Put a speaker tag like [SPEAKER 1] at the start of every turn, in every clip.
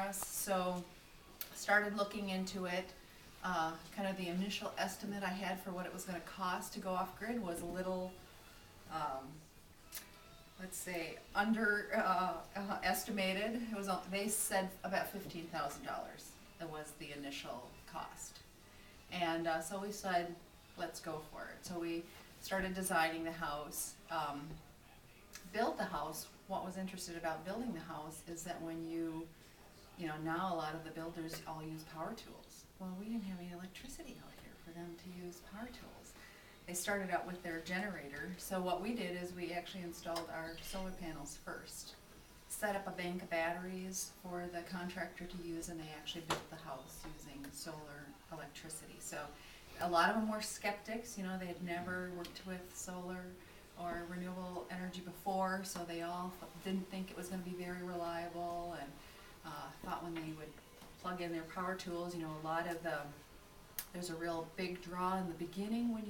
[SPEAKER 1] us, so started looking into it. Kind of the initial estimate I had for what it was going to cost to go off grid was a little, let's say, estimated. It was they said about $15,000. That was the initial cost, and so we said, let's go for it. So we started designing the house, built the house. What was interesting about building the house is that when you know, now a lot of the builders all use power tools. Well, we didn't have any electricity out here for them to use power tools. They started out with their generator. So what we did is we actually installed our solar panels first, set up a bank of batteries for the contractor to use, and they actually built the house using solar electricity. So a lot of them were skeptics. You know, they had never worked with solar or renewable energy before, so they all didn't think it was going to be very reliable, and thought when they would plug in their power tools, you know, a lot of there's a real big draw in the beginning when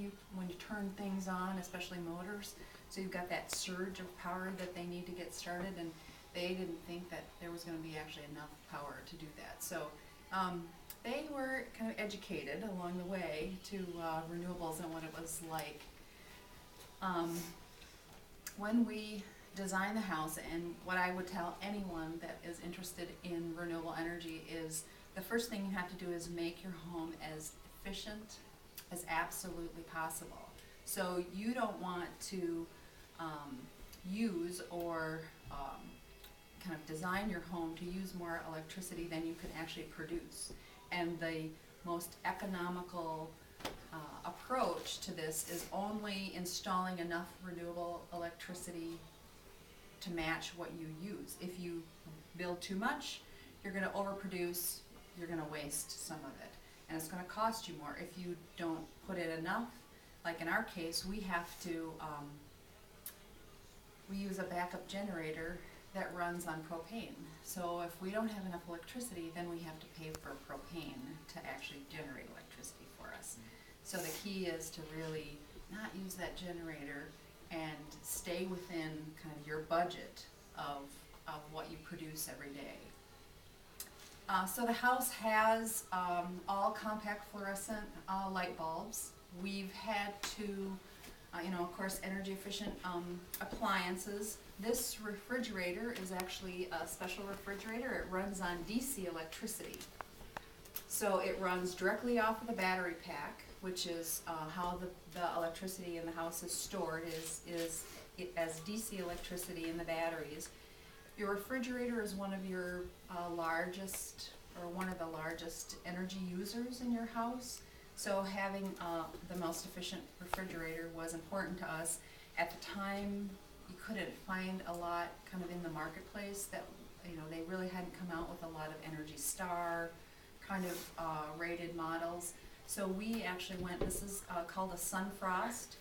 [SPEAKER 1] you turn things on, especially motors. So you've got that surge of power that they need to get started, and they didn't think that there was going to be actually enough power to do that. So they were kind of educated along the way to renewables and what it was like. When we design the house, and what I would tell anyone that is interested in renewable energy is the first thing you have to do is make your home as efficient as absolutely possible. So you don't want to use or kind of design your home to use more electricity than you can actually produce. And the most economical approach to this is only installing enough renewable electricity to match what you use. If you build too much, you're going to overproduce, you're going to waste some of it, and it's going to cost you more. If you don't put it enough, like in our case, we have to, we use a backup generator that runs on propane. So if we don't have enough electricity, then we have to pay for propane to actually generate electricity for us. So the key is to really not use that generator and stay within kind of your budget of what you produce every day. So the house has all compact fluorescent light bulbs. We've had to, you know, of course, energy efficient appliances. This refrigerator is actually a special refrigerator. It runs on DC electricity. So it runs directly off of the battery pack, which is how the electricity in the house is stored, is as DC electricity in the batteries. Your refrigerator is one of your largest, or one of the largest energy users in your house. So having the most efficient refrigerator was important to us. At the time, you couldn't find a lot kind of in the marketplace that, you know, they really hadn't come out with a lot of Energy Star kind of rated models. So we actually went, this is called a Sunfrost,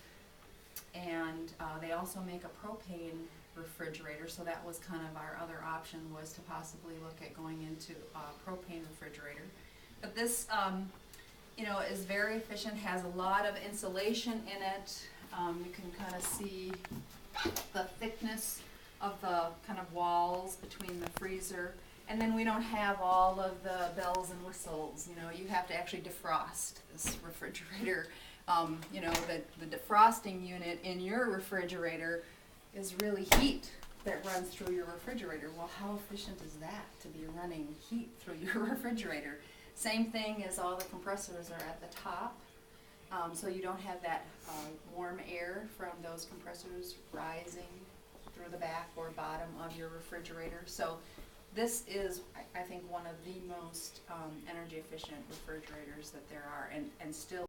[SPEAKER 1] and they also make a propane refrigerator, so that was kind of our other option, was to possibly look at going into a propane refrigerator. But this, you know, is very efficient, has a lot of insulation in it. You can kind of see the thickness of the kind of walls between the freezer. And then we don't have all of the bells and whistles. You know, you have to actually defrost this refrigerator. You know, the defrosting unit in your refrigerator is really heat that runs through your refrigerator. Well, how efficient is that, to be running heat through your refrigerator? Same thing as all the compressors are at the top. So you don't have that warm air from those compressors rising through the back or bottom of your refrigerator. So this is, I think, one of the most energy efficient refrigerators that there are, and still